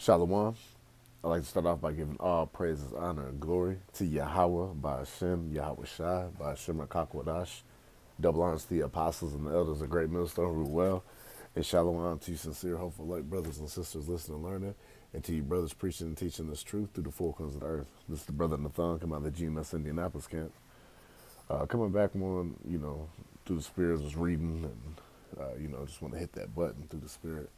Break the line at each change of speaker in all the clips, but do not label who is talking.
Shalom. I'd like to start off by giving all praises, honor, and glory to Yahweh, by Hashem, Yahweh Shai, by Hashem Rakakwadash. Double honors to the apostles and the elders, a great millstone who rule well. And shalom to you sincere, hopeful, like brothers and sisters listening and learning. And to you brothers preaching and teaching this truth through the four corners of the earth. This is the brother Nathan, come out of the GMS Indianapolis camp. Coming back one, through the spirit was reading and, just want to hit that button through the spirit.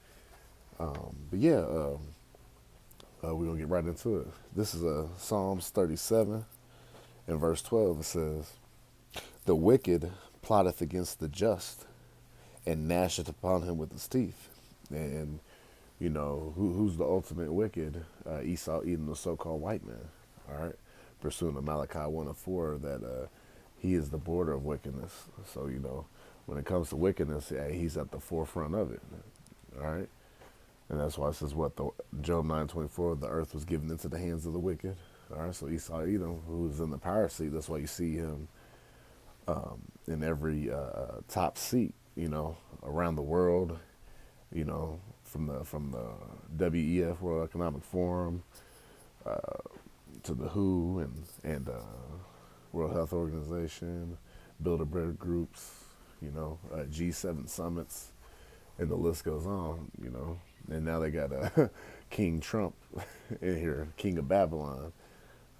We're going to get right into it. This is Psalms 37 and verse 12. It says, "The wicked plotteth against the just and gnasheth upon him with his teeth." And, who's the ultimate wicked? Esau, Edom, the so-called white man. All right. Pursuing the Malachi 1:4 that he is the border of wickedness. So, when it comes to wickedness, he's at the forefront of it. All right. And that's why it says Job 9:24, the earth was given into the hands of the wicked. All right, so Esau Edom, who's in the power seat, that's why you see him in every top seat, around the world, from the WEF, World Economic Forum, to the WHO and World Health Organization, Bilderberg groups, G7 summits, and the list goes on, And now they got King Trump in here, King of Babylon.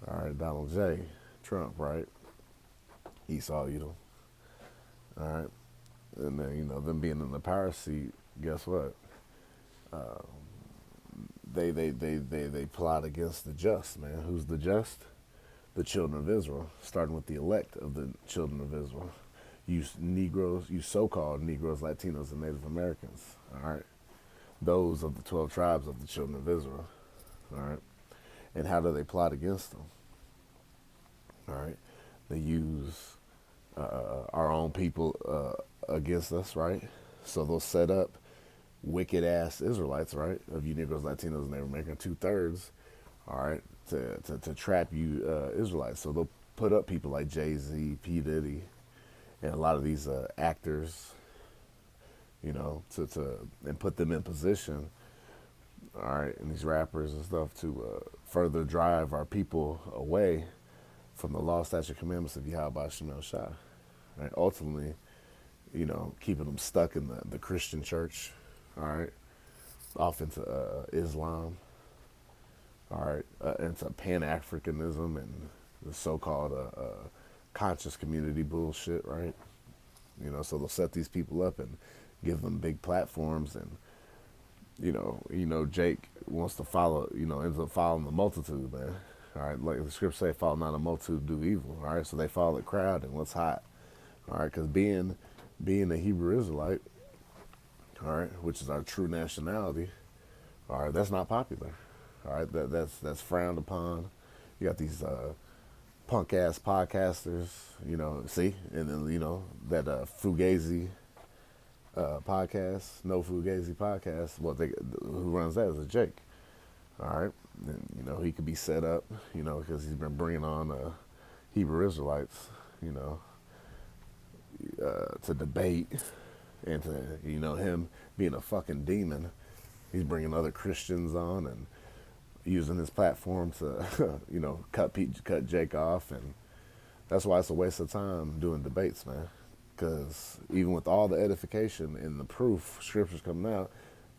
All right, Donald J. Trump, right? Esau Edom. All right. And then, them being in the power seat, guess what? They plot against the just, man. Who's the just? The children of Israel, starting with the elect of the children of Israel. You Negroes, you so-called Negroes, Latinos, and Native Americans. All right. Those of the 12 tribes of the children of Israel. All right. And how do they plot against them? All right. They use our own people against us, right? So they'll set up wicked ass Israelites, right? Of you Negroes, Latinos, and Native Americans, 2/3, all right, to trap you Israelites. So they'll put up people like Jay-Z, P. Diddy, and a lot of these actors, and put them in position, all right, and these rappers and stuff to further drive our people away from the law, statute, commandments of Yahweh Shemel Shah. Right? Ultimately, keeping them stuck in the Christian church, all right, off into Islam, all right, into Pan-Africanism and the so-called conscious community bullshit, right? So they'll set these people up and give them big platforms, and Jake wants to follow, ends up following the multitude, man. All right, like the scripture say, follow not a multitude, do evil. All right, so they follow the crowd and what's hot. All right, because being a Hebrew Israelite, all right, which is our true nationality, all right, that's not popular. All right, that's frowned upon. You got these punk ass podcasters, see, and then that Fugazi podcast, no Fugazi podcast. Who runs that is a Jake. All right, and he could be set up, because he's been bringing on Hebrew Israelites, to debate, and to him being a fucking demon, he's bringing other Christians on and using his platform to cut Jake off, and that's why it's a waste of time doing debates, man. Because even with all the edification and the proof, scriptures coming out,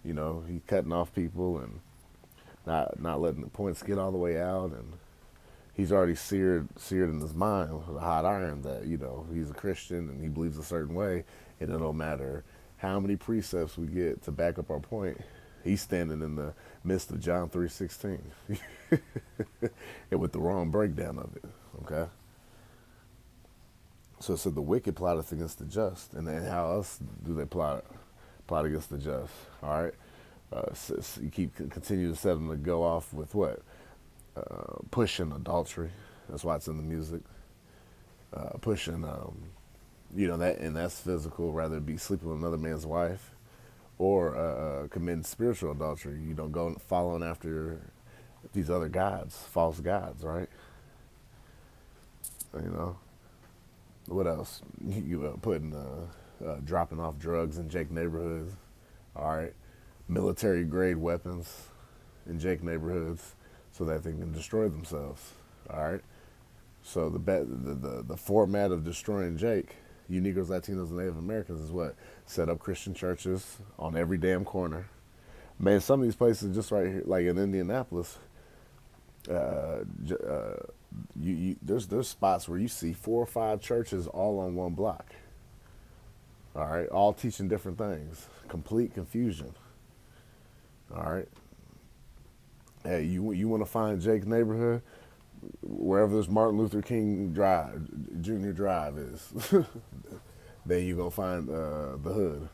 he's cutting off people and not letting the points get all the way out, and he's already seared in his mind with a hot iron that he's a Christian and he believes a certain way, and it don't matter how many precepts we get to back up our point. He's standing in the midst of John 3:16, and with the wrong breakdown of it. Okay. So it said the wicked plotteth against the just, and then how else do they plot against the just? All right, so you continue to set them to go off with what? Pushing adultery. That's why it's in the music. Pushing, that's physical. Rather it be sleeping with another man's wife, or committing spiritual adultery. Go following after these other gods, false gods, right? What else? You putting dropping off drugs in Jake neighborhoods, all right? Military grade weapons, in Jake neighborhoods so that they can destroy themselves. All right. So the format of destroying Jake, you Negroes, Latinos, and Native Americans is what? Set up Christian churches on every damn corner. Man, some of these places just right here, like in Indianapolis, there's spots where you see 4 or 5 churches all on one block. All right, all teaching different things. Complete confusion. All right. Hey, you want to find Jake's neighborhood? Wherever this Martin Luther King Drive, Junior Drive is, then you're going to find the hood.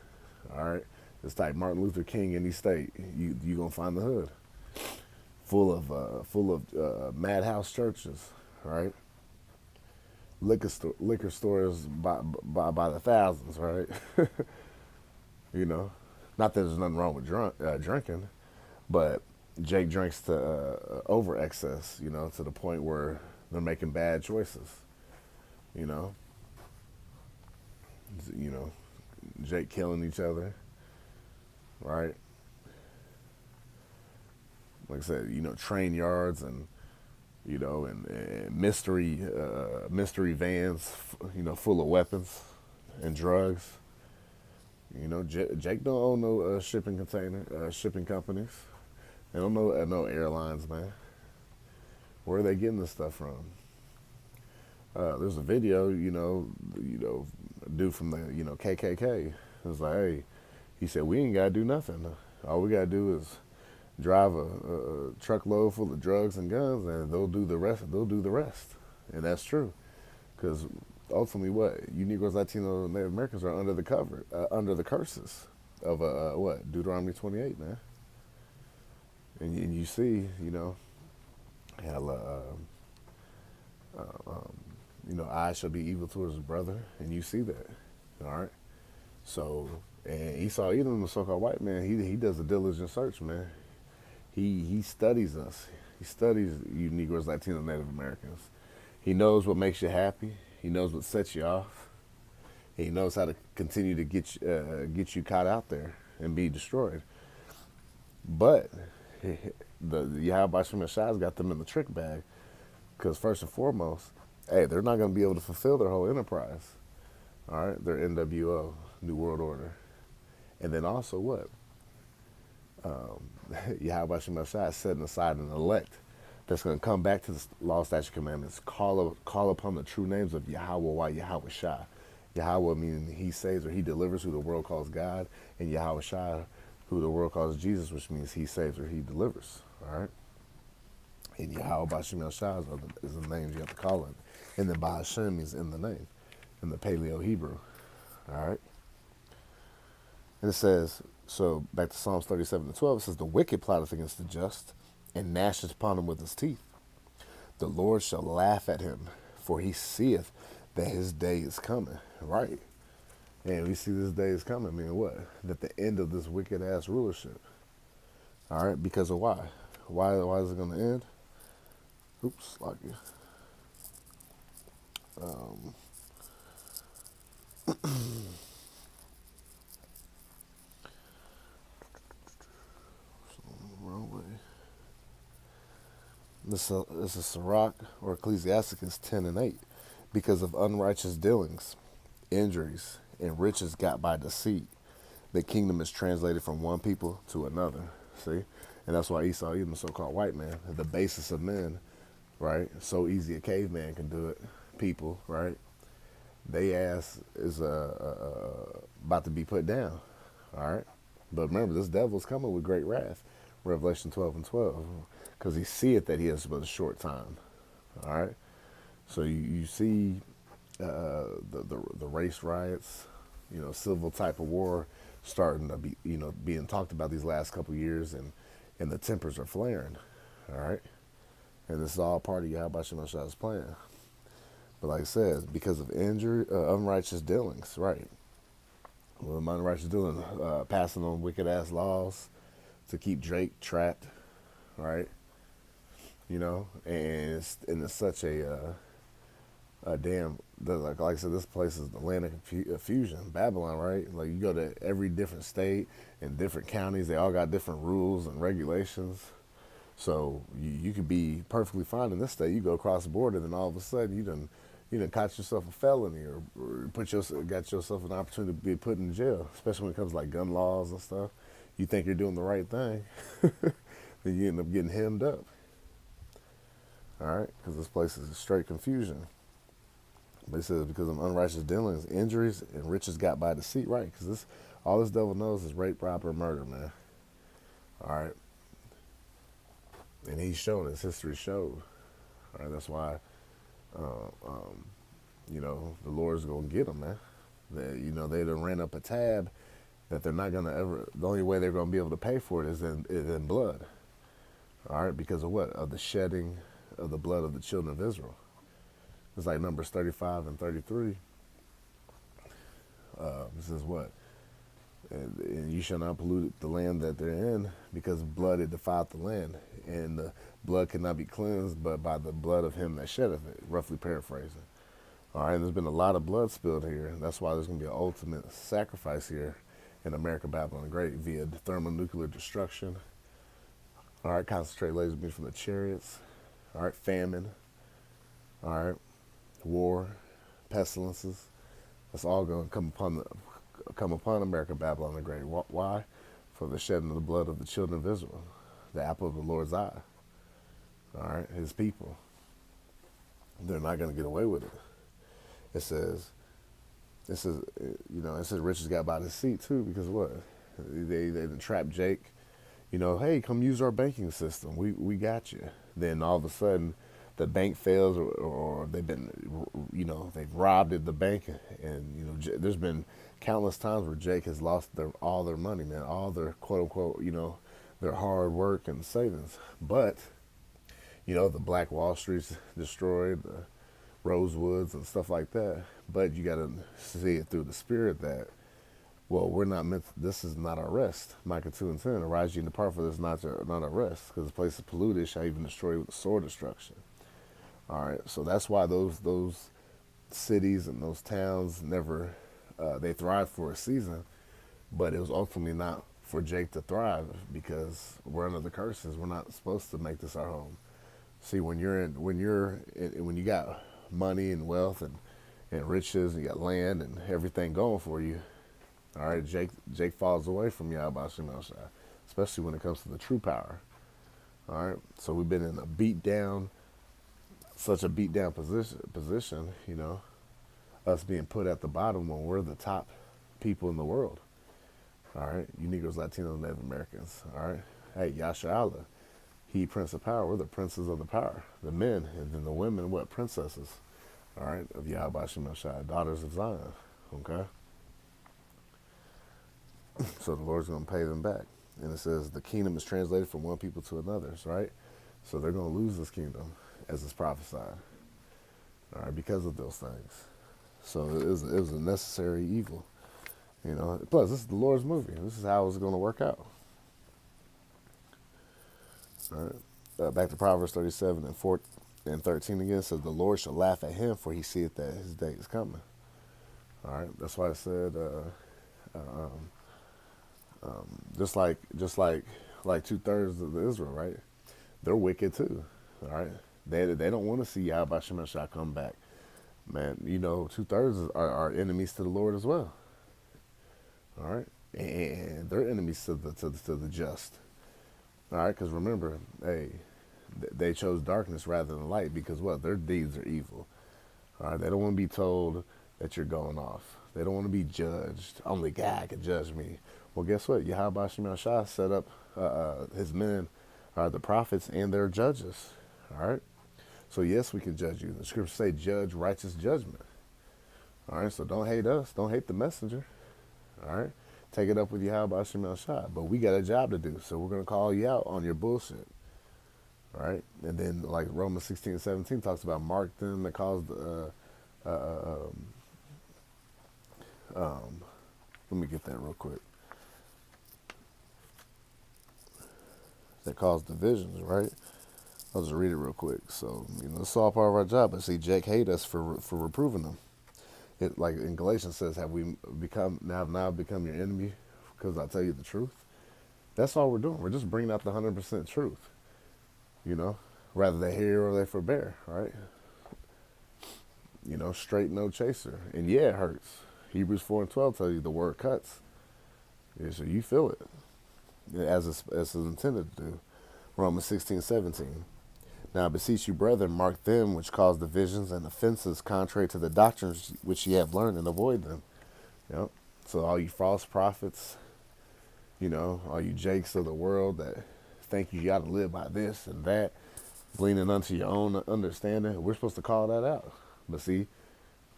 All right? Just type Martin Luther King any state. You're going to find the hood. Full of madhouse churches, right? Liquor stores by the thousands, right? You know, not that there's nothing wrong with drinking, but Jake drinks to over excess, you know, to the point where they're making bad choices, you know. You know, Jake killing each other, right? Like I said, you know, train yards and, you know, and mystery vans, you know, full of weapons and drugs. You know, Jake don't own no shipping companies. They don't know no airlines, man. Where are they getting this stuff from? There's a video, you know, a dude from the, you know, KKK. It was like, hey, he said, we ain't gotta do nothing. All we gotta do is drive a truckload full of drugs and guns, and they'll do the rest. And that's true, because ultimately, what you Negroes, Latinos, and Native Americans are under the curses of what Deuteronomy 28, man. And you see, you know, you know, I shall be evil towards his brother, and you see that, all right. So, and Esau, even the so-called white man, he does a diligent search, man. He studies us. He studies you Negroes, Latinos, Native Americans. He knows what makes you happy. He knows what sets you off. He knows how to continue to get you caught out there and be destroyed. But the Yahweh Shem Shai's got them in the trick bag, because first and foremost, hey, they're not going to be able to fulfill their whole enterprise. All right, their NWO, New World Order, and then also what? Yahweh Shem Shai is setting aside an elect that's going to come back to the law, statute, commandments, call upon the true names of Yahweh, Yahweh Shai. Yahweh meaning he saves or he delivers, who the world calls God, and Yahweh Shai, who the world calls Jesus, which means he saves or he delivers. All right. And Yahweh Bashim Shai is the names you have to call it. And then Ba'ashem means in the name, in the Paleo Hebrew. All right. And it says, so back to Psalms 37:12, it says, the wicked plotteth against the just, and gnasheth upon him with his teeth. The Lord shall laugh at him, for he seeth that his day is coming. Right. And we see this day is coming, meaning what? That the end of this wicked ass rulership. All right, because of why? Why is it going to end? Oops, like it. Wrong way. This is Sirach or Ecclesiasticus 10:8, because of unrighteous dealings, injuries, and riches got by deceit, the kingdom is translated from one people to another. See? And that's why Esau, even the so-called white man, the basis of men, right? So easy a caveman can do it. People, right? They ass is about to be put down. All right? But remember, this devil's coming with great wrath. Revelation 12:12. Because he seeth that he has but a short time. All right? So you see the race riots, you know, civil type of war starting to be, you know, being talked about these last couple of years, and the tempers are flaring. All right? And this is all part of Yahweh Shem Shai's plan. But like I said, because of unrighteous dealings, right? Well, unrighteous dealings, passing on wicked ass laws to keep Drake trapped, right? You know, and it's such a damn, like I said, this place is the land of fusion, Babylon, right? Like you go to every different state and different counties, they all got different rules and regulations. So you could be perfectly fine in this state. You go across the border, and then all of a sudden you done caught yourself a felony, or got yourself an opportunity to be put in jail. Especially when it comes to like gun laws and stuff. You think you're doing the right thing, then you end up getting hemmed up. All right, because this place is straight confusion. But it says because of unrighteous dealings, injuries, and riches got by deceit, right? Because this all this devil knows is rape, robbery, murder, man. All right, and he's shown his history showed. All right, that's why, uh, um, the Lord's gonna get them, man. They done ran up a tab that they're not gonna ever. The only way they're gonna be able to pay for it is in blood. All right, because of what? Of the shedding of the blood of the children of Israel. It's like Numbers 35 and 33. It says what? And you shall not pollute the land that they're in, because blood it defiled the land, and the blood cannot be cleansed but by the blood of him that sheddeth it. Roughly paraphrasing. All right, and there's been a lot of blood spilled here. That's why there's going to be an ultimate sacrifice here in America, Babylon the Great, via thermonuclear destruction. All right, concentrate laser beams from the chariots. All right, famine. All right, war, pestilences. That's all going to come upon America, Babylon the Great. Why? For the shedding of the blood of the children of Israel, the apple of the Lord's eye. All right, his people. They're not going to get away with it. It says, riches got by deceit too, because what? They trapped Jake. Hey, come use our banking system. We got you. Then all of a sudden, the bank fails, or they've robbed the bank, and there's been countless times where Jake has lost all their money, man, all their quote unquote, their hard work and savings. But the Black Wall Street's destroyed, the Rosewoods and stuff like that. But you got to see it through the spirit that, well, we're not meant. This is not our rest. Micah 2:10. Arise ye and depart, for this is not our rest, because the place is polluted, shall even destroy with sword destruction. All right, so that's why those cities and those towns never they thrived for a season, but it was ultimately not for Jake to thrive, because we're under the curses. We're not supposed to make this our home. See, when you got money and wealth and riches, and you got land and everything going for you, all right, Jake falls away from Yahweh Shemel Shai, especially when it comes to the true power. All right, so we've been in a beat down position, us being put at the bottom when we're the top people in the world. All right, you Negros, Latinos, Native Americans. All right, hey, Yasha Allah, he Prince of Power. We're the princes of the power, the men, and then the women, what? Princesses. All right, of Yahweh Shemel Shai, daughters of Zion. Okay. So the Lord's going to pay them back. And it says the kingdom is translated from one people to another's, right? So they're going to lose this kingdom, as it's prophesied, all right, because of those things. So it was a necessary evil, Plus, this is the Lord's movie. This is how it's going to work out. All right. Back to Proverbs 37 and 13 again. It says, the Lord shall laugh at him, for he seeth that his day is coming. All right. That's why it said, just like 2/3 of Israel, right? They're wicked too. All right. They don't want to see Yahweh Shemel Shai come back. Man, 2/3 are enemies to the Lord as well. All right. And they're enemies to the just. All right, because remember, hey, they chose darkness rather than light, because what? Their deeds are evil. All right, they don't want to be told that you're going off. They don't want to be judged. Only God can judge me. Well, guess what? Yahweh Shemel Shai set up his men, the prophets, and their judges. All right, so yes, we can judge you. The scriptures say, judge righteous judgment. All right, so don't hate us. Don't hate the messenger. All right. Take it up with Yahweh Shemel Shai. But we got a job to do, so we're going to call you out on your bullshit. All right? And then, like Romans 16 and 17 talks about, mark them that caused, let me get that real quick. That caused divisions, right? I'll just read it real quick. So, it's all part of our job. But see, Jake hate us for reproving them. It, like in Galatians says, have we now become your enemy because I tell you the truth? That's all we're doing. We're just bringing out the 100% truth. you know, rather they hear or they forbear, right? Straight no chaser. And yeah, it hurts. Hebrews 4 and 12 tell you the word cuts. Yeah, so you feel it as it's intended to do. Romans 16:17. Now I beseech you, brethren, mark them which cause divisions and offenses contrary to the doctrines which ye have learned, and avoid them. Yep. So all you false prophets, all you jakes of the world that think you got to live by this and that, leaning unto your own understanding, we're supposed to call that out. But see,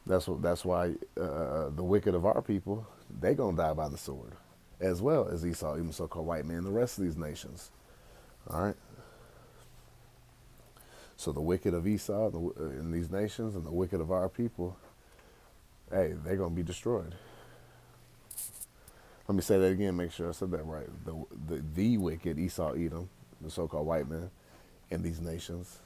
that's why the wicked of our people, they gonna die by the sword, as well as Esau, even so-called white man, the rest of these nations. All right. So the wicked of Esau in these nations and the wicked of our people, hey, they're gonna be destroyed. Let me say that again. Make sure I said that right. The wicked Esau, Edom, the so-called white man, in these nations,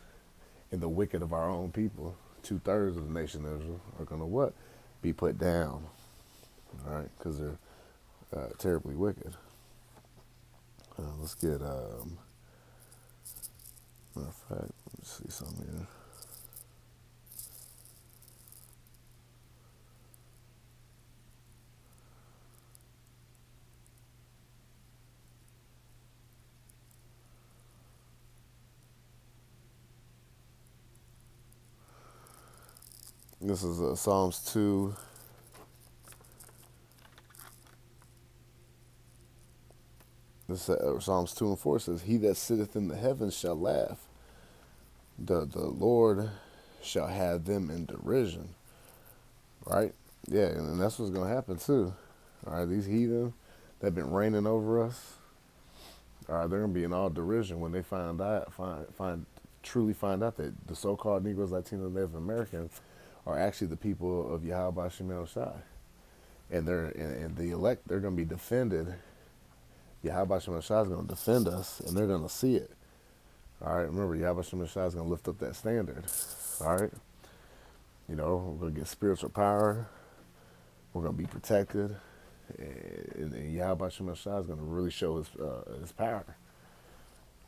and the wicked of our own people, 2/3 of the nation of Israel, are gonna what? Be put down. All right, because they're terribly wicked. Let's get matter of fact, let me see something here. This is Psalms 2. Psalms 2 and 4 says, "He that sitteth in the heavens shall laugh. The Lord shall have them in derision." Right? Yeah, and that's what's going to happen too. All right, these heathen that have been reigning over us, all right, they're going to be in all derision when they truly find out that the so-called Negros, Latinos, Native Americans are actually the people of Yahweh Shemel Shai. And the elect, they're going to be defended. Yahweh Shemel Shai is going to defend us, and they're going to see it. All right, remember, Yahweh Shemel Shai is going to lift up that standard. All right? We're going to get spiritual power. We're going to be protected. And Yahweh Shemel Shai is going to really show his power.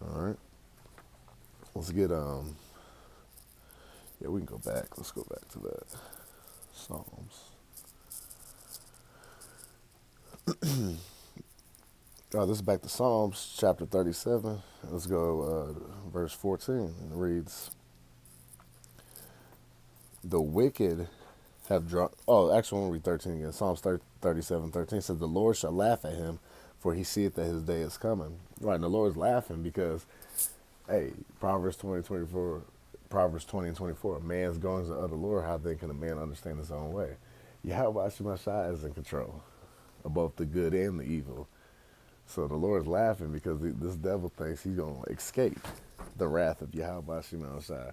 All right? Let's get, we can go back. Let's go back to that. Psalms. This is back to Psalms chapter 37. Let's go verse 14. It reads, "The wicked have drawn..." Oh, actually, I want to read 13 again. Psalms 37:13 says, "The Lord shall laugh at him, for he seeth that his day is coming." Right, and the Lord's laughing because, hey, Proverbs 20 and 24, "A man's goings are of the Lord, how then can a man understand his own way?" Yahweh Shemashai is in control of both the good and the evil. So the Lord's laughing because this devil thinks he's going to escape the wrath of Yahweh Shemashai.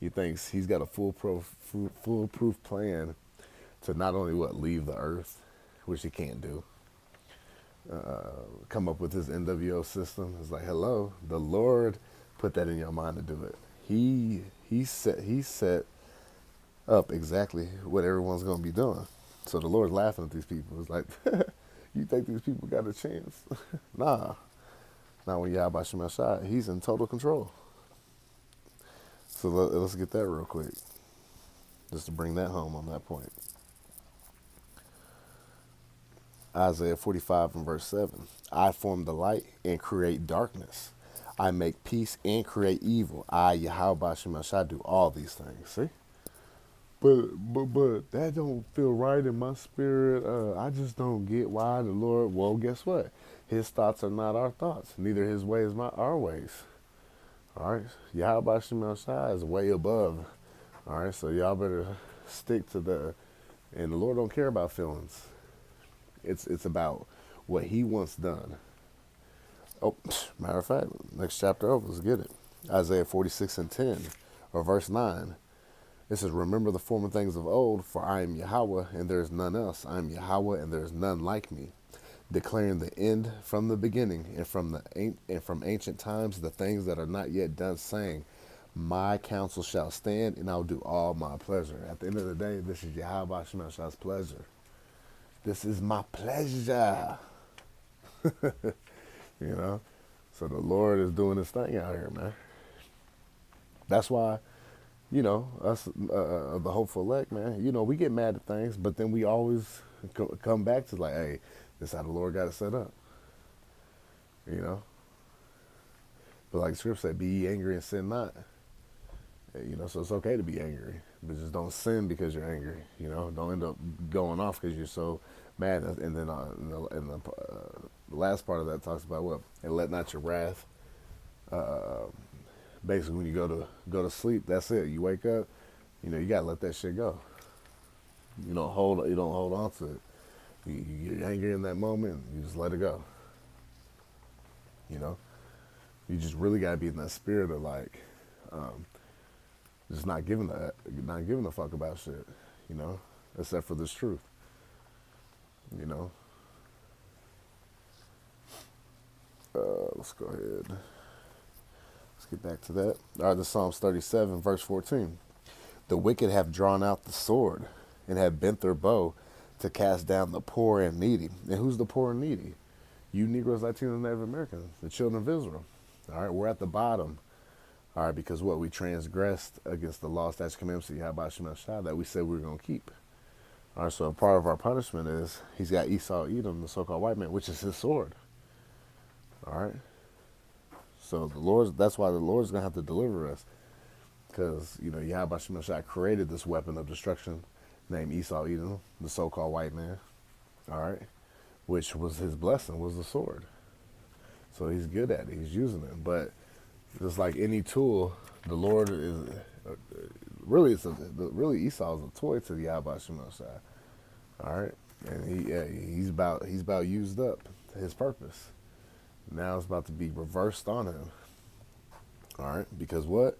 He thinks he's got a foolproof plan to not only leave the earth, which he can't do, come up with his NWO system. It's like, hello, the Lord put that in your mind to do it. He set up exactly what everyone's going to be doing. So the Lord's laughing at these people. It's like, you think these people got a chance? Nah. Not when Yahweh Shemashai, he's in total control. So let's get that real quick, just to bring that home on that point. Isaiah 45 and verse 7. "I form the light and create darkness. I make peace and create evil. I, Yahweh Shemashai, do all these things." See? But that don't feel right in my spirit. I just don't get why the Lord... Well, guess what? His thoughts are not our thoughts. Neither his ways our ways. All right? Yahweh Shemashai is way above. All right? So y'all better stick to the... And the Lord don't care about feelings. It's about what he wants done. Oh, matter of fact, next chapter over, let's get it. Isaiah 46 and 10, or verse 9. It says, "Remember the former things of old, for I am Yahweh, and there is none else. I am Yahweh, and there is none like me, declaring the end from the beginning, and from ancient times the things that are not yet done, saying, my counsel shall stand, and I'll do all my pleasure." At the end of the day, this is Yahweh Shemashai's pleasure. This is my pleasure. So the Lord is doing his thing out here, man. That's why, us, the hopeful elect, man, we get mad at things, but then we always come back to like, hey, this is how the Lord got it set up, you know. But like the scripture said, be ye angry and sin not. So it's okay to be angry, but just don't sin because you're angry. Don't end up going off because you're so mad. And then the last part of that talks about what, and let not your wrath. Basically, when you go to sleep, that's it. You wake up, you gotta let that shit go. You don't hold on to it. You get angry in that moment, you just let it go. You just really gotta be in that spirit of like. Just not giving a fuck about shit, except for this truth, Let's go ahead. Let's get back to that. All right, this Psalms 37, verse 14. The wicked have drawn out the sword and have bent their bow to cast down the poor and needy. And who's the poor and needy? You Negros, Latinos, and Native Americans, the children of Israel. All right, we're at the bottom. All right, because what? We transgressed against the law, statutes, commandments of Yahweh Shema Shah that we said we were going to keep. All right, so a part of our punishment is he's got Esau Edom, the so-called white man, which is his sword. All right. So that's why the Lord's going to have to deliver us. Because, Yahweh Shema Shah created this weapon of destruction named Esau Edom, the so-called white man. All right. Which was his blessing, was the sword. So he's good at it. He's using it. But just like any tool, the Lord is really Esau is a toy to the Yahweh Shema Shah. All right, and he's about used up his purpose. Now it's about to be reversed on him. All right, because what?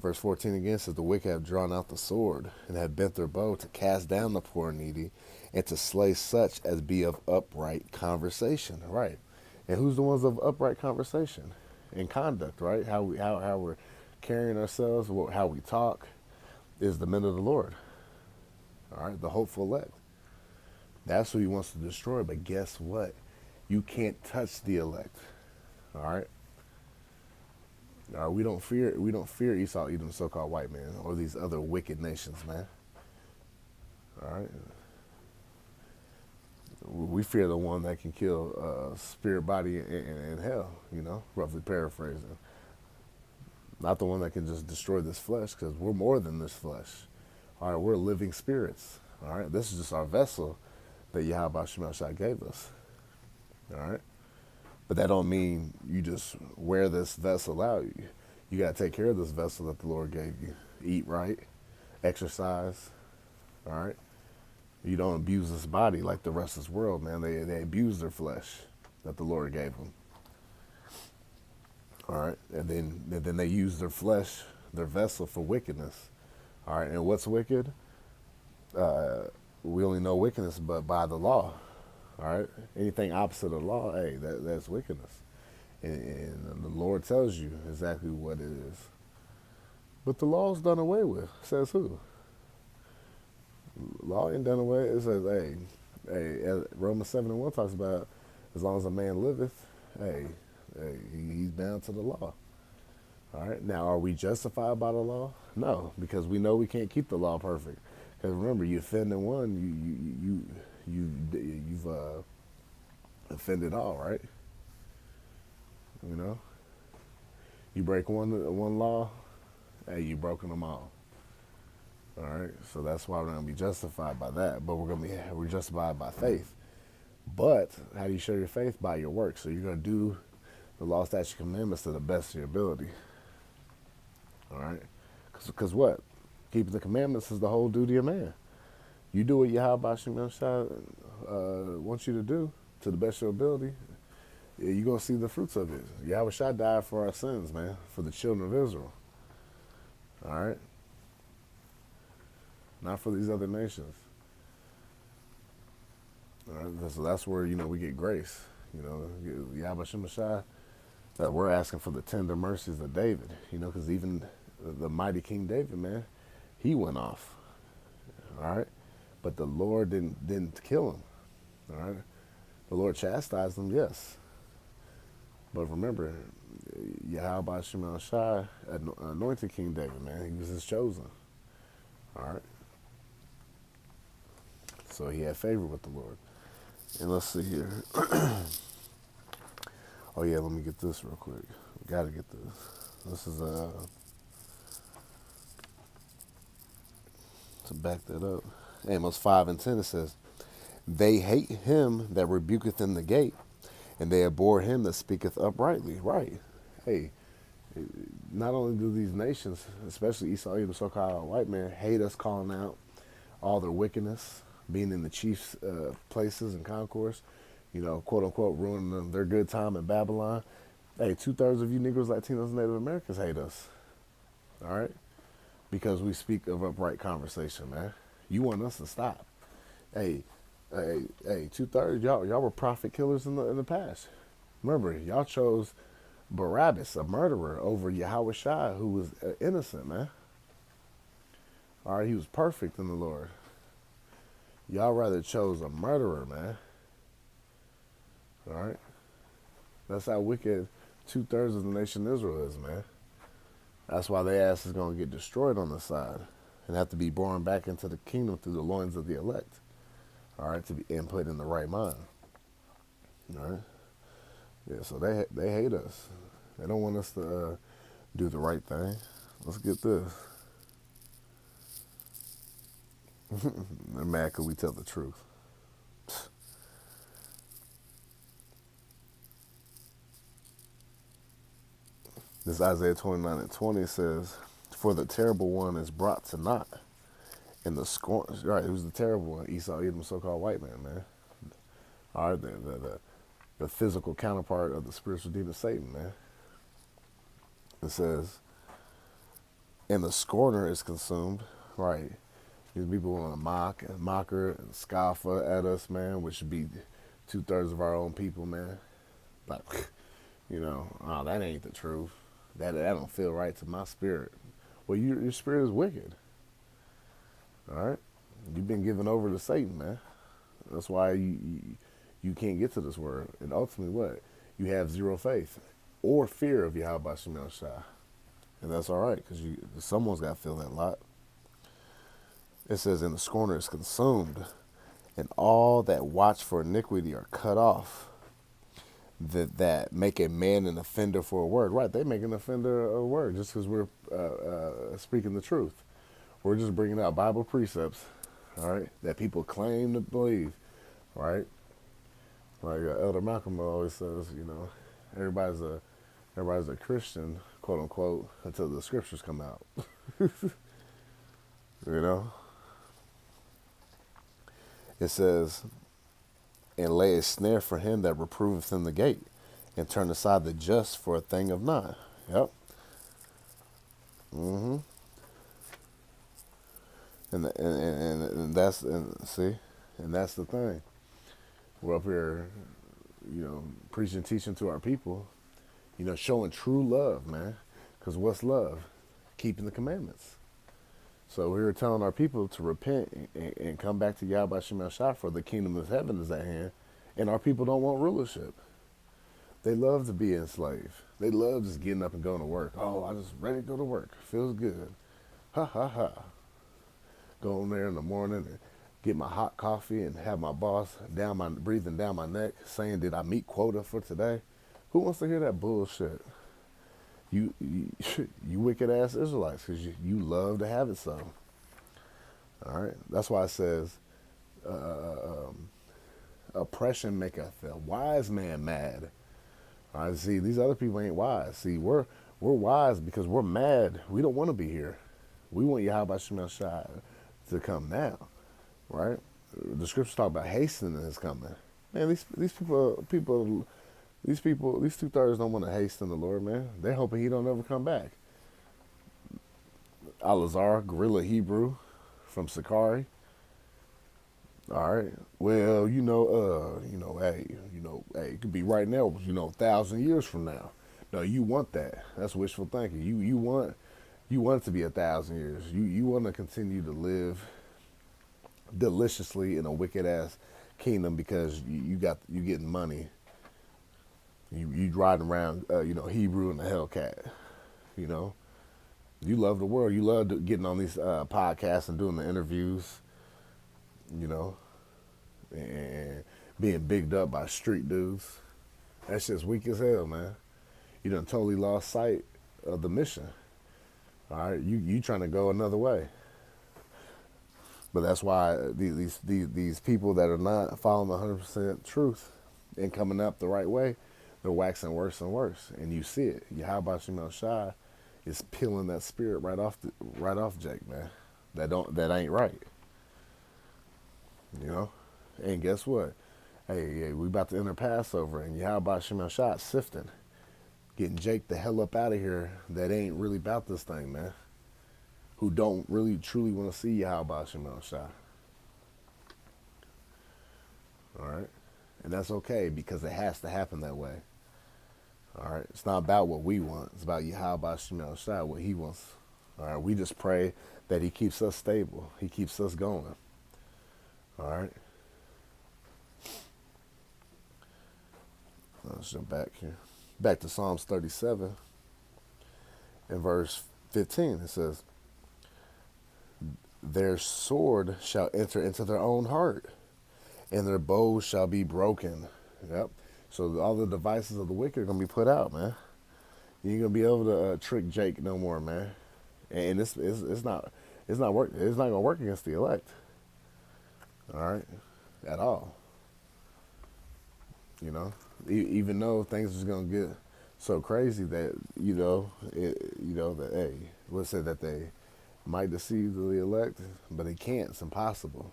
Verse 14 again says, the wicked have drawn out the sword and have bent their bow to cast down the poor and needy and to slay such as be of upright conversation. Right, and who's the ones of upright conversation? In conduct, right? How we're carrying ourselves, how we talk, is the men of the Lord. All right, the hopeful elect. That's who he wants to destroy. But guess what? You can't touch the elect. All right. All right. We don't fear Esau, Edom, so-called white man, or these other wicked nations, man. All right. We fear the one that can kill spirit, body, and hell, roughly paraphrasing. Not the one that can just destroy this flesh, because we're more than this flesh. All right, we're living spirits. All right, this is just our vessel that Yahweh Shema Shah gave us. All right, but that don't mean you just wear this vessel out. You got to take care of this vessel that the Lord gave you. Eat right, exercise. All right. You don't abuse this body like the rest of this world, man. They abuse their flesh that the Lord gave them. All right, and then they use their flesh, their vessel, for wickedness. All right, and what's wicked? We only know wickedness but by the law. All right, anything opposite of the law, hey, that's wickedness. And the Lord tells you exactly what it is. But the law's done away with. Says who? Law ain't done away. It says, hey, Romans 7:1 talks about as long as a man liveth, he's bound to the law. All right. Now, are we justified by the law? No, because we know we can't keep the law perfect. Because remember, you offended one, you've offended all, right? You break one law, hey, you've broken them all. All right, so that's why we're not going to be justified by that, but we're justified by faith. But how do you show your faith? By your works. So you're going to do the law, statutes, commandments to the best of your ability. All right, because what? Keeping the commandments is the whole duty of man. You do what Yahweh Shema Shah wants you to do to the best of your ability, you're going to see the fruits of it. Yahweh Shah died for our sins, man, for the children of Israel. All right. Not for these other nations. All right, so that's where, we get grace. Yahweh Shema Shah, that we're asking for the tender mercies of David, because even the mighty King David, man, he went off. All right, but the Lord didn't kill him. All right, the Lord chastised him, yes. But remember, Yahweh Shimon Shai anointed King David, man. He was his chosen. All right. So he had favor with the Lord. And let's see here. Oh yeah, let me get this real quick. Gotta get this. This is to back that up. Amos 5:10 it says, "They hate him that rebuketh in the gate, and they abhor him that speaketh uprightly." Right. Hey, not only do these nations, especially Esau, the so-called white man, hate us calling out all their wickedness, being in the chief's places and concourse, quote unquote, ruining their good time in Babylon. Hey, 2/3 of you Negroes, Latinos, Native Americans hate us. All right? Because we speak of upright conversation, man. You want us to stop. Hey, 2/3, y'all were prophet killers in the past. Remember, y'all chose Barabbas, a murderer, over Yahweh Shai, who was innocent, man. All right, he was perfect in the Lord. Y'all rather chose a murderer, man. All right? That's how wicked 2/3 of the nation of Israel is, man. That's why their ass is going to get destroyed on the side and have to be born back into the kingdom through the loins of the elect. All right, to be input in the right mind. All right? Yeah, so they hate us. They don't want us to do the right thing. Let's get this. They're mad because we tell the truth. This Isaiah 29:20 says, "For the terrible one is brought to naught, and the scorn." Right, who's the terrible one? Esau, Edom, so-called white man. All right, the physical counterpart of the spiritual demon Satan, man. It says, "And the scorner is consumed." Right. These people want to mocker and scoff at us, man, which should be 2/3 of our own people, man. Like, oh, that ain't the truth. That don't feel right to my spirit. Well, your spirit is wicked. All right? You've been given over to Satan, man. That's why you can't get to this word. And ultimately what? You have zero faith or fear of Yahweh Shemel Shai. And that's all right, because someone's got to feel that lot. It says, "And the scorner is consumed, and all that watch for iniquity are cut off, that make a man an offender for a word." Right, they make an offender a word just because we're speaking the truth. We're just bringing out Bible precepts, all right, that people claim to believe, right? Like Elder Malcolm always says, everybody's a Christian, quote unquote, until the scriptures come out. It says, "And lay a snare for him that reproveth in the gate, and turn aside the just for a thing of naught." Yep. Mm-hmm. And that's the thing. We're up here, preaching, teaching to our people, showing true love, man. Because what's love? Keeping the commandments. So we were telling our people to repent and come back to Yahweh Shemel Shai, for the kingdom of heaven is at hand. And our people don't want rulership. They love to be enslaved. They love just getting up and going to work. Oh, I'm just ready to go to work. Feels good. Ha, ha, ha. Go in there in the morning and get my hot coffee and have my boss breathing down my neck saying, "Did I meet quota for today?" Who wants to hear that bullshit? You wicked ass Israelites, because you love to have it so. All right, that's why it says, "Oppression maketh a wise man mad." All right, see, these other people ain't wise. See, we're wise because we're mad. We don't want to be here. We want Yahweh Shemel Shai to come now, right? The scriptures talk about hastening his coming. Man, these 2/3 don't want to hasten the Lord, man. They're hoping he don't ever come back. Alazar, guerrilla Hebrew from Sakari. All right. Well, hey, it could be right now, 1,000 years from now. No, you want that. That's wishful thinking. You want it to be 1,000 years. You want to continue to live deliciously in a wicked ass kingdom because you getting money. You riding around, Hebrew and the Hellcat. You know, you love the world. You love getting on these podcasts and doing the interviews. You know, and being bigged up by street dudes. That shit's weak as hell, man. You done totally lost sight of the mission. All right, you trying to go another way. But that's why these people that are not following the 100% truth and coming up the right way, they're waxing worse and worse, and you see it. Yahweh Shemel Shai is peeling that spirit right off Jake, man. That ain't right, you know. And guess what? Hey, we about to enter Passover, and Yahweh Shemel Shai is sifting, getting Jake the hell up out of here. That ain't really about this thing, man. Who don't really truly want to see Yahweh Shemel Shai. All right, and that's okay because it has to happen that way. All right, it's not about what we want. It's about Yahweh Shemel Shai, what He wants. All right, we just pray that He keeps us stable. He keeps us going. All right. Let's jump back here. Back to Psalms 37 in verse 15. It says, their sword shall enter into their own heart, and their bows shall be broken. Yep. So all the devices of the wicked are going to be put out, man. You ain't going to be able to trick Jake no more, man. And it's not work. It's not going to work against the elect. All right, at all. You know, even though things is going to get so crazy that that hey, let's say that they might deceive the elect, but they can't. It's impossible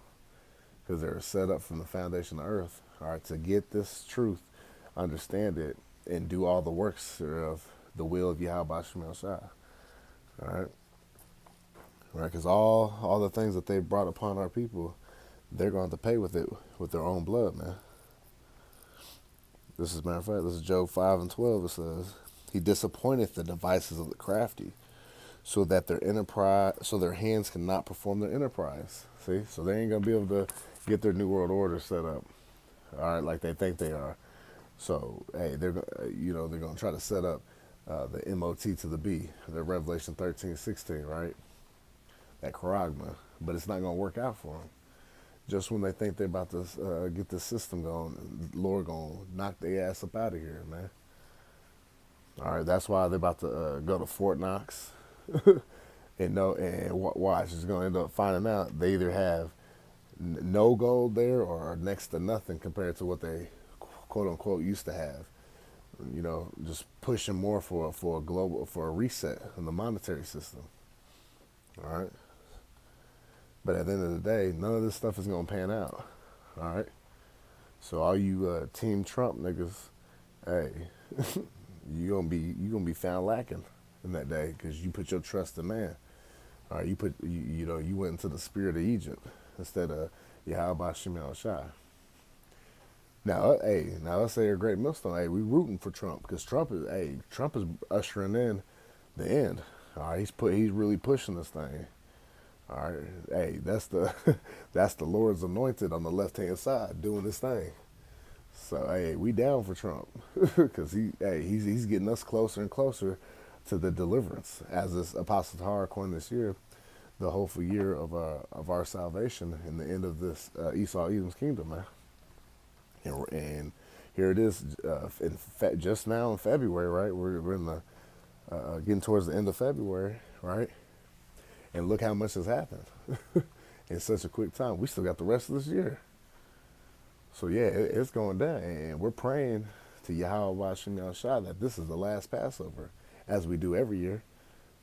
because they're set up from the foundation of earth. All right, to get this truth, understand it, and do all the works of the will of Yahweh Shemel Shai. All right, because all the things that they brought upon our people, they're going to have to pay with it with their own blood, man. This is, matter of fact, this is Job 5:12. It says, He disappointeth the devices of the crafty, so that their hands cannot perform their enterprise. See, so they ain't gonna be able to get their new world order set up, all right, like they think they are. So hey, they're gonna try to set up the MOT to the B, the Revelation 13:16, right? That charagma, but it's not gonna work out for them. Just when they think they're about to get the system going, the Lord gonna knock their ass up out of here, man. All right, that's why they're about to go to Fort Knox, and watch is gonna end up finding out they either have no gold there or next to nothing compared to what they quote unquote used to have. You know, just pushing more for a reset in the monetary system. All right. But at the end of the day, none of this stuff is gonna pan out. All right. So all you Team Trump niggas, hey, you gonna be found lacking in that day because you put your trust in man. All right. You went into the spirit of Egypt instead of Yahweh Shemel Shai. Now, let's say a great millstone. Hey, we rooting for Trump because Trump is ushering in the end. All right. He's really pushing this thing. All right, hey, that's the Lord's anointed on the left-hand side doing this thing. So hey, we down for Trump because he's getting us closer and closer to the deliverance, as this Apostle Tahar coined this year, the hopeful year of our salvation and the end of this Esau Edom's kingdom, man. And here it is, just now in February, right? We're in the getting towards the end of February, right? And look how much has happened in such a quick time. We still got the rest of this year. So yeah, it's going down. And we're praying to Yahweh Shemel Shai that this is the last Passover, as we do every year.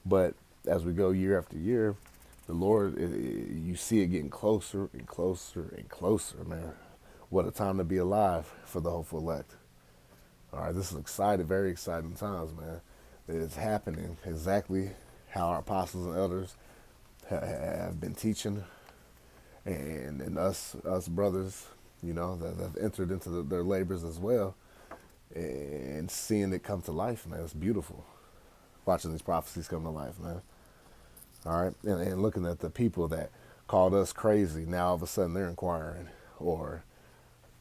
But as we go year after year, the Lord, you see it getting closer and closer and closer, man. What a time to be alive for the hopeful elect. All right, this is exciting, very exciting times, man. It's happening exactly how our apostles and elders have been teaching, and us brothers, that have entered into their labors as well, and seeing it come to life, man. It's beautiful watching these prophecies come to life, man. All right, and looking at the people that called us crazy, now all of a sudden they're inquiring, or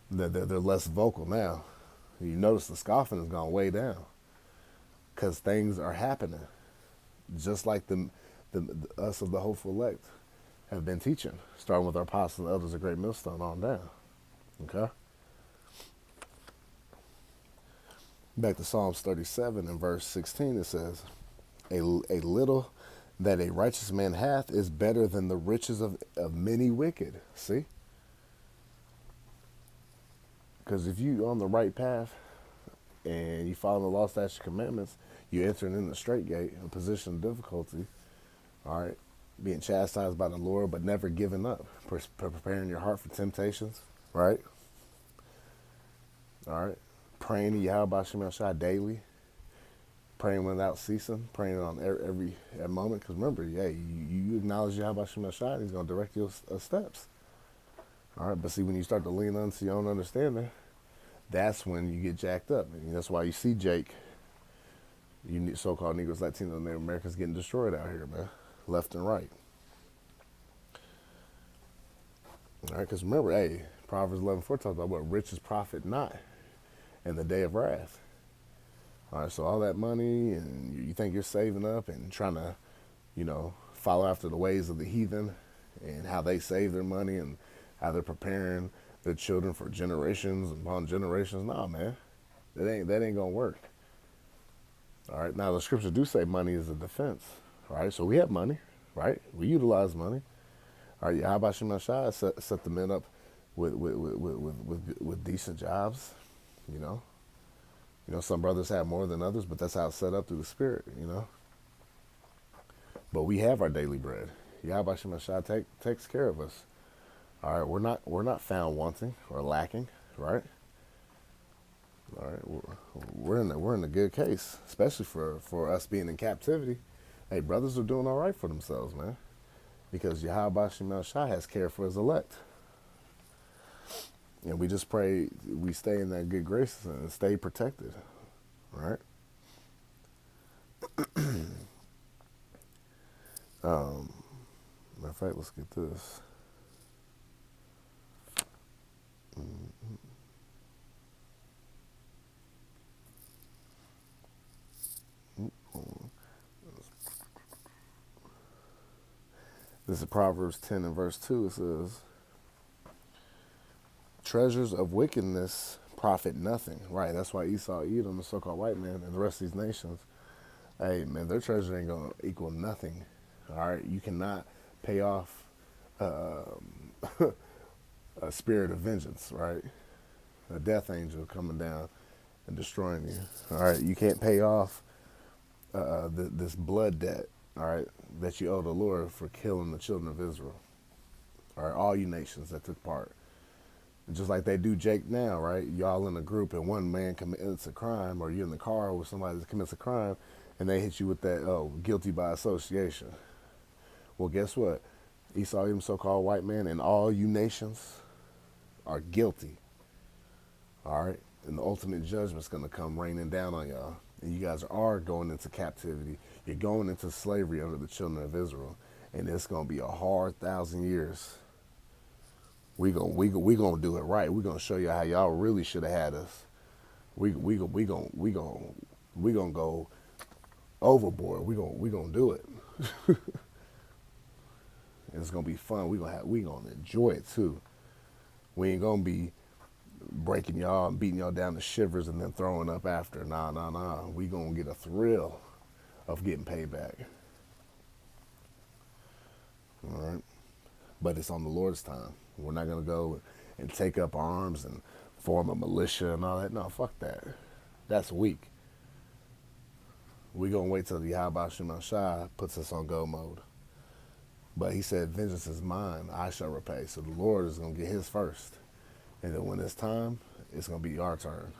they're less vocal now. You notice the scoffing has gone way down because things are happening, just like the us of the hopeful elect have been teaching, starting with our apostles and elders of Great Millstone on down. Okay? Back to Psalms 37 and verse 16, it says, a little that a righteous man hath is better than the riches of many wicked. See? Because if you on the right path and you follow the law, statutes, commandments, you entering in the straight gate, a position of difficulty, all right, being chastised by the Lord, but never giving up, preparing your heart for temptations, right? All right, praying to Yahweh Shem Shai daily, praying without ceasing, praying on every moment. Because remember, yeah, you acknowledge Yahweh Shem Shai, He's going to direct your steps. All right, but see, when you start to lean onto your own understanding, that's when you get jacked up. And that's why you see Jake, you so-called Negros, Latinos, and Native Americans getting destroyed out here, man, left and right. All right, because remember, hey, Proverbs 11:4 talks about what riches profit not in the day of wrath. All right, so all that money, and you think you're saving up and trying to, follow after the ways of the heathen and how they save their money and how they're preparing their children for generations upon generations. No, man, that ain't gonna work. All right, now the scriptures do say money is a defense. All right, so we have money, right? We utilize money. All right, Yahweh Shem Shai set the men up with decent jobs. Some brothers have more than others, but that's how it's set up through the Spirit. But we have our daily bread. Yahweh Shem Shai takes care of us. All right, we're not found wanting or lacking, right? All right, we're in a good case, especially for us being in captivity. Hey, brothers are doing all right for themselves, man, because Yahweh Shem Shai has care for His elect, and we just pray we stay in that good grace and stay protected. All right. Matter of fact, let's get this. This is Proverbs 10 and verse 2. It says, treasures of wickedness profit nothing. Right, that's why Esau, Edom, the so-called white man, and the rest of these nations, hey, man, their treasure ain't going to equal nothing. All right, you cannot pay off a spirit of vengeance, right? A death angel coming down and destroying you. All right, you can't pay off this blood debt, all right, that you owe the Lord for killing the children of Israel. All right, all you nations that took part. Just like they do Jake now, right? Y'all in a group and one man commits a crime, or you're in the car with somebody that commits a crime, and they hit you with that, guilty by association. Well, guess what? Esau, even so-called white man, and all you nations are guilty. All right? And the ultimate judgment's going to come raining down on y'all. And you guys are going into captivity. You're going into slavery under the children of Israel. And it's going to be a hard 1,000 years. We gonna do it right. We're gonna show you how y'all really should have had us. We gonna go overboard. We gonna do it. And it's gonna be fun. We gonna enjoy it too. We ain't gonna be breaking y'all and beating y'all down to shivers and then throwing up after. Nah. We gonna get a thrill of getting payback. All right, but it's on the Lord's time. We're not going to go and take up arms and form a militia and all that. No, fuck that. That's weak. We're going to wait till the Yahweh Shem Shai puts us on go mode. But He said, vengeance is mine, I shall repay. So the Lord is going to get His first. And then when it's time, it's going to be our turn.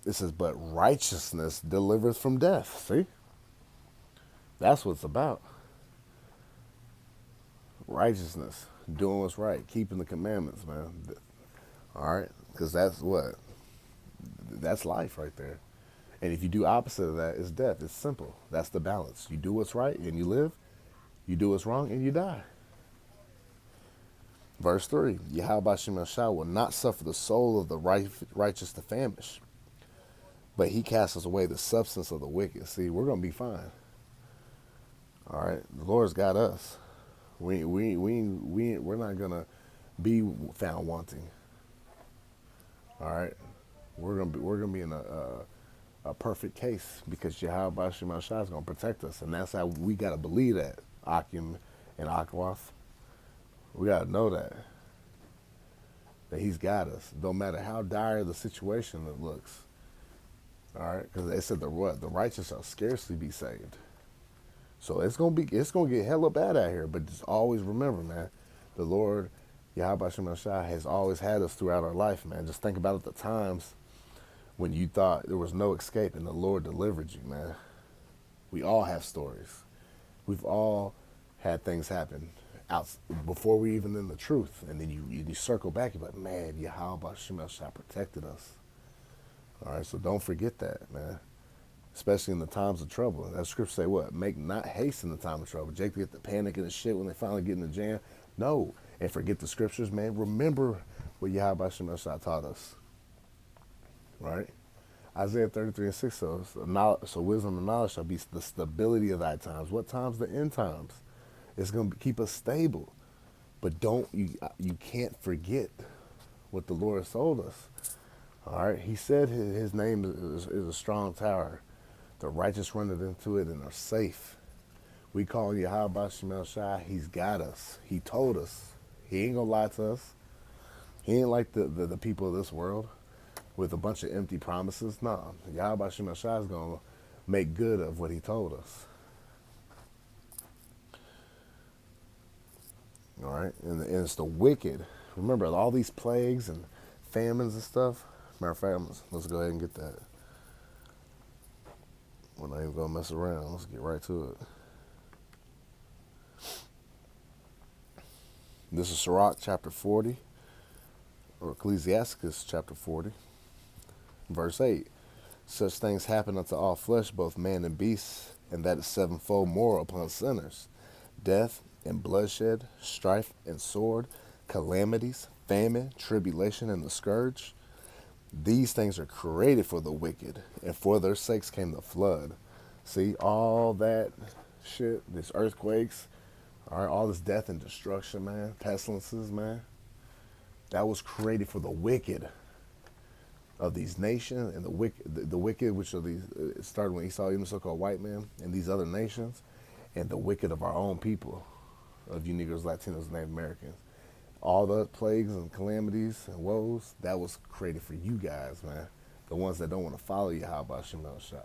It says, but righteousness delivereth from death. See? That's what it's about. Righteousness, doing what's right, keeping the commandments, man. All right, because that's life right there. And if you do opposite of that, it's death. It's simple. That's the balance. You do what's right and you live. You do what's wrong and you die. Verse 3, Yahweh Shem Shah will not suffer the soul of the righteous to famish, but he casts away the substance of the wicked. See, we're going to be fine. All right, the Lord's got us. We're not going to be found wanting. All right, we're gonna be in a perfect case because Yahweh Shem Shah is gonna protect us, and that's how we gotta believe that. Akim and Akwath, we gotta know that He's got us, no matter how dire the situation it looks. All right, because they said the righteous shall scarcely be saved. So it's gonna get hella bad out here. But just always remember, man, the Lord Yahweh Shem Shah has always had us throughout our life, man. Just think about it, the times when you thought there was no escape and the Lord delivered you, man. We all have stories. We've all had things happen out before we even in the truth. And then you circle back, you're like, man, Yahweh Shem Shah protected us. All right, so don't forget that, man. Especially in the times of trouble. That scripture say what? Make not haste in the time of trouble. Jake get the panic and the shit when they finally get in the jam. No. And forget the scriptures, man. Remember what Yahweh Shem Shah taught us. Right? Isaiah 33:6 says, so wisdom and knowledge shall be the stability of thy times. What times? The end times. It's going to keep us stable. But you can't forget what the Lord has told us. All right? He said his name is a strong tower. The righteous run into it and are safe. We call Yahweh Shem Shah. He's got us. He told us. He ain't gonna lie to us. He ain't like the people of this world with a bunch of empty promises. No, Yahweh Shem Shah is gonna make good of what he told us. All right, and it's the wicked. Remember all these plagues and famines and stuff. Matter of fact, let's go ahead and get that. We're not even gonna mess around. Let's get right to it. This is Sirach chapter 40, or Ecclesiasticus chapter 40, verse 8. Such things happen unto all flesh, both man and beast, and that is sevenfold more upon sinners. Death and bloodshed, strife and sword, calamities, famine, tribulation, and the scourge. These things are created for the wicked, and for their sakes came the flood. See, all that shit, these earthquakes, all right, all this death and destruction, man, pestilences, man, that was created for the wicked of these nations, and the wicked, which are these, it started when Esau, even the so-called white man, and these other nations, and the wicked of our own people, of you Negros, Latinos, and Native Americans. All the plagues and calamities and woes, that was created for you guys, man. The ones that don't want to follow Yahweh Shem Shah.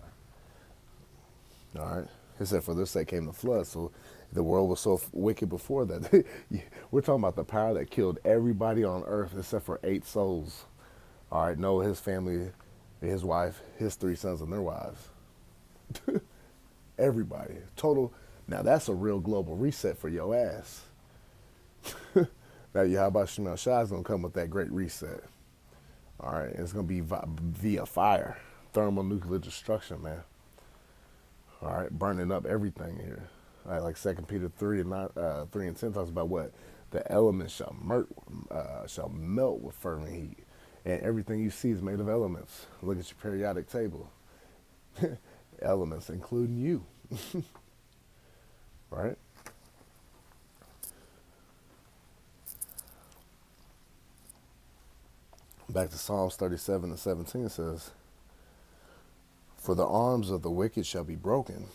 All right? He said, for this sake came the flood. So the world was so wicked before that. We're talking about the power that killed everybody on earth except for 8 souls. All right? Noah, his family, his wife, his 3 sons, and their wives. Everybody. Total. Now, that's a real global reset for your ass. Now, Yahweh Shem Shah is going to come with that great reset. All right? And it's going to be via fire. Thermonuclear destruction, man. All right? Burning up everything here. All right, like 2 Peter 3 and 10 talks about what? The elements shall melt with fervent heat. And everything you see is made of elements. Look at your periodic table. Elements, including you. Right? Back to Psalms 37 and 17 says, for the arms of the wicked shall be broken,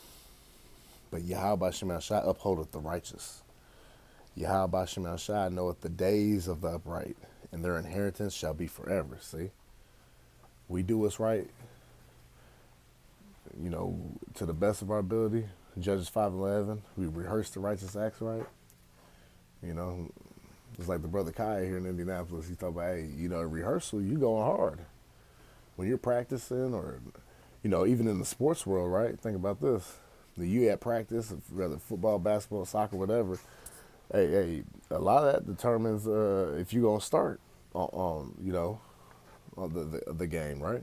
but Yahweh Shem Shah upholdeth the righteous. Yahweh Shem Shah knoweth the days of the upright, and their inheritance shall be forever. See? We do what's right, you know, to the best of our ability. Judges 5:11, we rehearse the righteous acts right. You know, it's like the brother Kai here in Indianapolis. He talk about, hey, you know, rehearsal, you going hard. When you're practicing, or, you know, even in the sports world, right? Think about this. You at practice, whether football, basketball, soccer, whatever, hey, a lot of that determines if you're going to start on the game, right?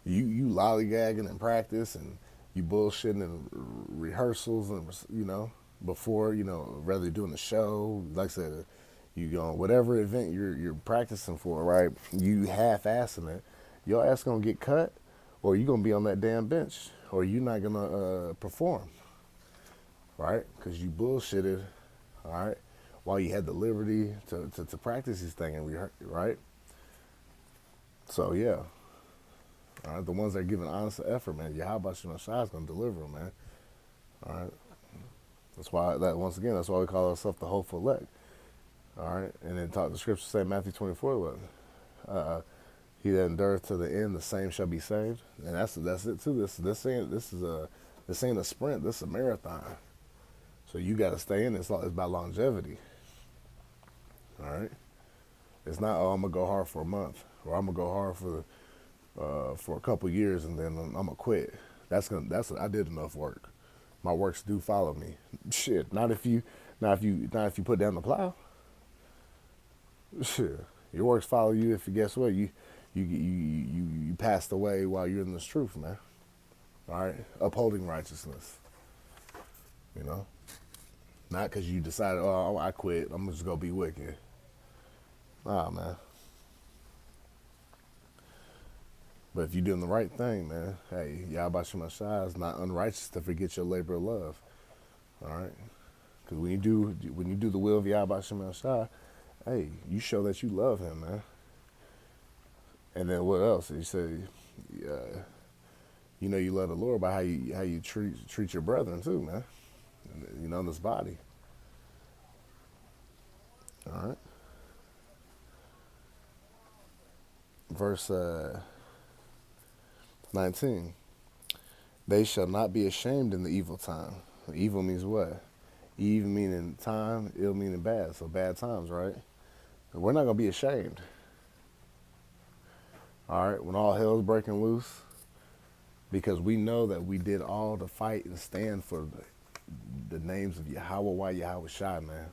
you lollygagging in practice, and you bullshitting in rehearsals, and, you know, before, whether you're doing a show, like I said, you go whatever event you're practicing for, right? You half-assing it, your ass gonna get cut, or you gonna be on that damn bench, or you're not gonna perform, right? Because you bullshitted, all right, while you had the liberty to practice these things, right? So yeah, all right, the ones that are giving honest effort, man, Yahweh Shema Shai is gonna deliver them, man. All right, that's why we call ourselves the hopeful elect. All right, and then the scripture say Matthew 24:11. He that endureth to the end, the same shall be saved, and that's it too. This ain't a sprint. This is a marathon. So you got to stay in. It's about longevity. All right, it's not I'm gonna go hard for a month, or I'm gonna go hard for a couple years and then I'm gonna quit. I did enough work. My works do follow me. Shit, not if you put down the plow. Shit, your works follow you if you guess what you passed away while you're in this truth, man. All right, upholding righteousness. You know, not because you decided, oh, I quit. I'm just gonna be wicked. Nah, man. But if you're doing the right thing, man, hey, Yahweh Shema Shai is not unrighteous to forget your labor of love. All right, because when you do the will of Yahweh Shema Shai, hey, you show that you love him, man. And then what else? You say, you love the Lord by how you treat your brethren too, man. In this body. All right. Verse 19. They shall not be ashamed in the evil time. Evil means what? Evil meaning time, ill meaning bad. So bad times, right? We're not going to be ashamed. All right, when all hell's breaking loose, because we know that we did all to fight and stand for the names of Yahweh, Yahweh Shai, man.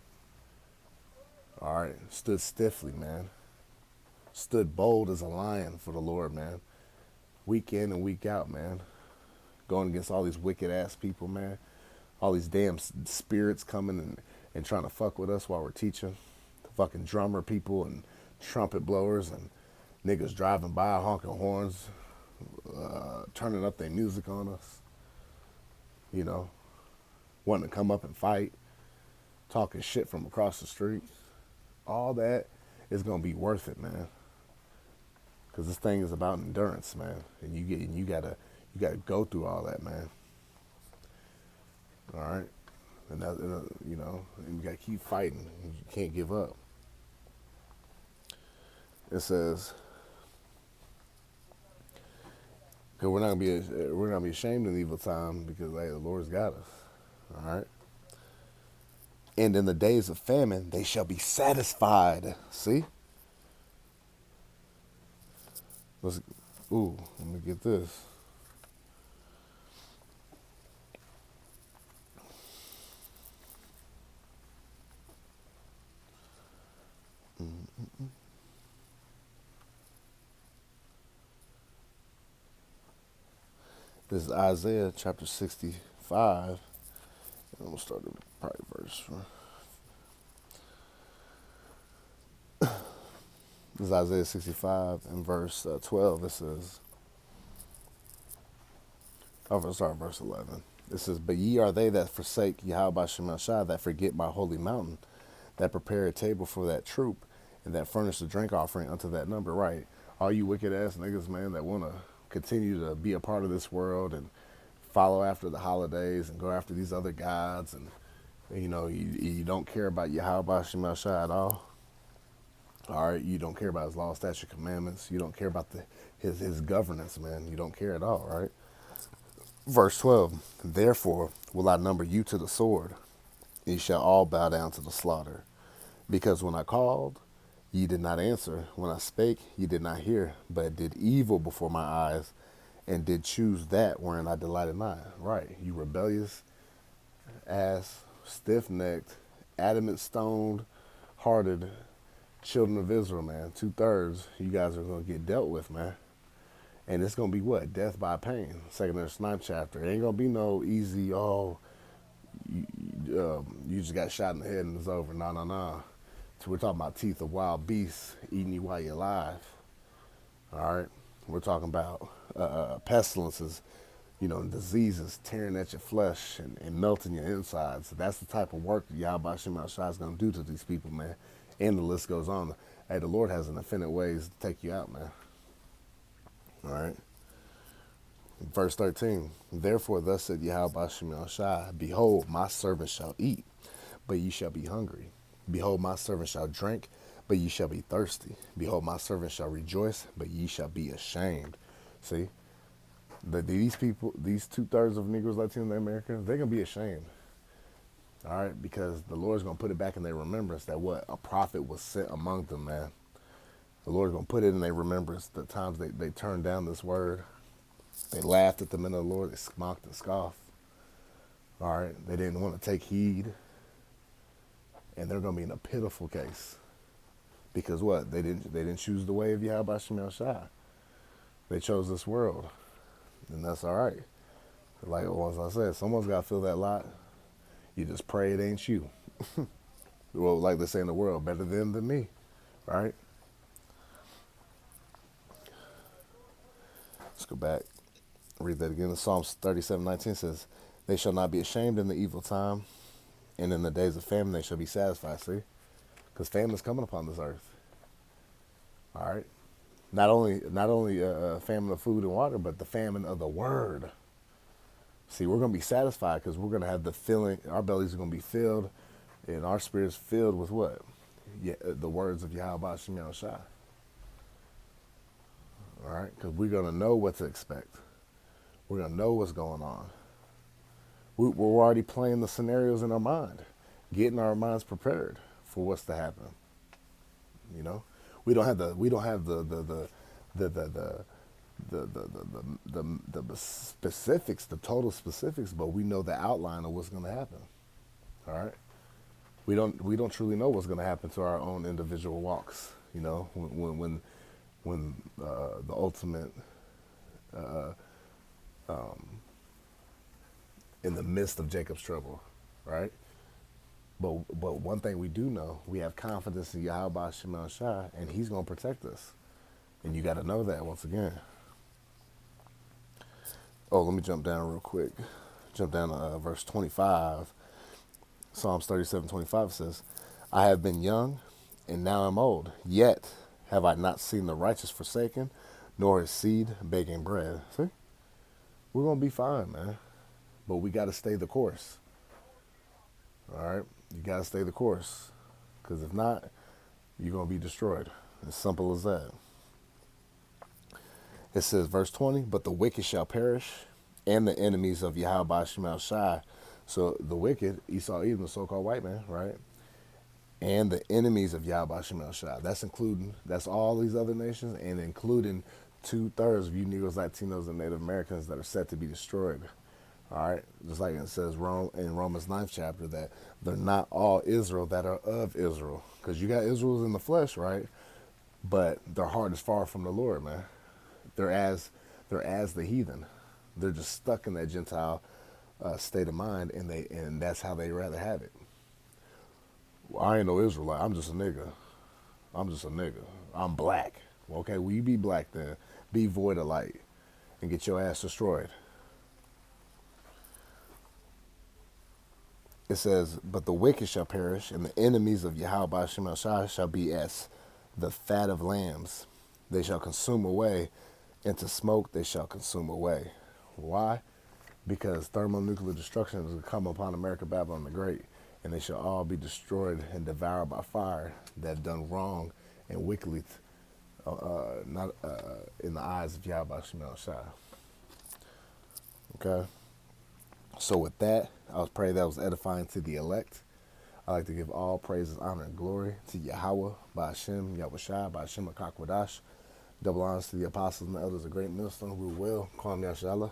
All right, stood stiffly, man. Stood bold as a lion for the Lord, man. Week in and week out, man. Going against all these wicked ass people, man. All these damn spirits coming and trying to fuck with us while we're teaching. The fucking drummer people and trumpet blowers and niggas driving by honking horns, turning up their music on us. Wanting to come up and fight, talking shit from across the street. All that is gonna be worth it, man. Because this thing is about endurance, man, and you gotta go through all that, man. All right, and and you gotta keep fighting. You can't give up. It says, because we're not gonna be ashamed in the evil time, because hey, the Lord's got us. All right. And in the days of famine, they shall be satisfied. See? Let me get this. This is Isaiah chapter 65. And I'm going to start at probably verse. This is Isaiah 65 and verse 12. It says, verse 11. It says, but ye are they that forsake Yahweh Shema Shai, that forget my holy mountain, that prepare a table for that troop, and that furnish the drink offering unto that number. Right. All you wicked ass niggas, man, that want to continue to be a part of this world and follow after the holidays and go after these other gods, and you don't care about Yahweh Shema Shai at all. All right, you don't care about his law, statute, commandments. You don't care about his governance, man. You don't care at all, right? Verse 12, therefore will I number you to the sword, and ye shall all bow down to the slaughter. Because when I called, ye did not answer. When I spake, ye did not hear, but did evil before my eyes, and did choose that wherein I delighted not. Right, you rebellious ass, stiff-necked, adamant, stoned, hearted children of Israel, man. 2/3, you guys are going to get dealt with, man. And it's going to be what? Death by pain. 2 Ezra 9 chapter. It ain't going to be no easy, you just got shot in the head and it's over. No, no, no. So we're talking about teeth of wild beasts eating you while you're alive. All right. We're talking about pestilences, diseases tearing at your flesh and melting your insides. So that's the type of work that Yahweh Shema Shai is going to do to these people, man. And the list goes on. Hey, the Lord has an infinite ways to take you out, man. All right. Verse 13. Therefore, thus said Yahweh Shema Shai, behold, my servant shall eat, but ye shall be hungry. Behold, my servant shall drink, but ye shall be thirsty. Behold, my servant shall rejoice, but ye shall be ashamed. See? These people, these 2/3 of Negroes, Latinos, and Americans, they're going to be ashamed. All right? Because the Lord's going to put it back in their remembrance that what? A prophet was sent among them, man. The Lord's going to put it in their remembrance the times they turned down this word. They laughed at the men of the Lord. They mocked and scoffed. All right? They didn't want to take heed. And they're going to be in a pitiful case. Because what? They didn't choose the way of Yahweh Shema Shai. They chose this world. And that's all right. Like once I said, someone's got to feel that lot. You just pray it ain't you. Well, like they say in the world, better them than me. Right? Let's go back. Read that again. Psalms 37:19 says, they shall not be ashamed in the evil time, and in the days of famine they shall be satisfied. See? Because famine is coming upon this earth. All right? Not only famine of food and water, but the famine of the word. See, we're going to be satisfied because we're going to have the filling. Our bellies are going to be filled, and our spirits filled with what? Yeah, the words of Yahweh Shema Shai. All right? Because we're going to know what to expect. We're going to know what's going on. We're already playing the scenarios in our mind, getting our minds prepared for what's to happen. We don't have the specifics, the total specifics, but we know the outline of what's going to happen. All right. We don't truly know what's going to happen to our own individual walks. When the ultimate in the midst of Jacob's trouble, right? But one thing we do know, we have confidence in Yahweh Shema Shai, and he's going to protect us. And you got to know that once again. Oh, let me jump down real quick. Jump down to verse 25. Psalms 37:25 says, I have been young, and now I'm old. Yet have I not seen the righteous forsaken, nor his seed begging bread. See? We're going to be fine, man. But we got to stay the course. All right? You got to stay the course. Because if not, you're going to be destroyed. As simple as that. It says, verse 20, but the wicked shall perish, and the enemies of Yahweh Shema Shai. So the wicked, Esau, even the so-called white man, right? And the enemies of Yahweh Shema Shai. That's all these other nations, and including 2/3 of you Negros, Latinos, and Native Americans that are set to be destroyed. All right, just like it says in Romans 9th chapter that they're not all Israel that are of Israel. Because you got Israel's in the flesh, right? But their heart is far from the Lord, man. They're as the heathen. They're just stuck in that Gentile state of mind, and that's how they rather have it. Well, I ain't no Israelite. I'm just a nigga. I'm black. Well, okay, well, you be black then. Be void of light and get your ass destroyed. It says, but the wicked shall perish, and the enemies of Yahweh Shema Shai shall be as the fat of lambs. They shall consume away, into smoke they shall consume away. Why? Because thermonuclear destruction is going to come upon America, Babylon the Great, and they shall all be destroyed and devoured by fire that have done wrong and wickedly, not in the eyes of Yahweh Shema Shai. Okay? So with that, I was praying that was edifying to the elect. I like to give all praises, honor, and glory to Yahweh, Ba'ashem, Yahushua, Ba'ashem, Akakwadash. Double honors to the apostles and the elders of great millstone who will, Kwam Yashala.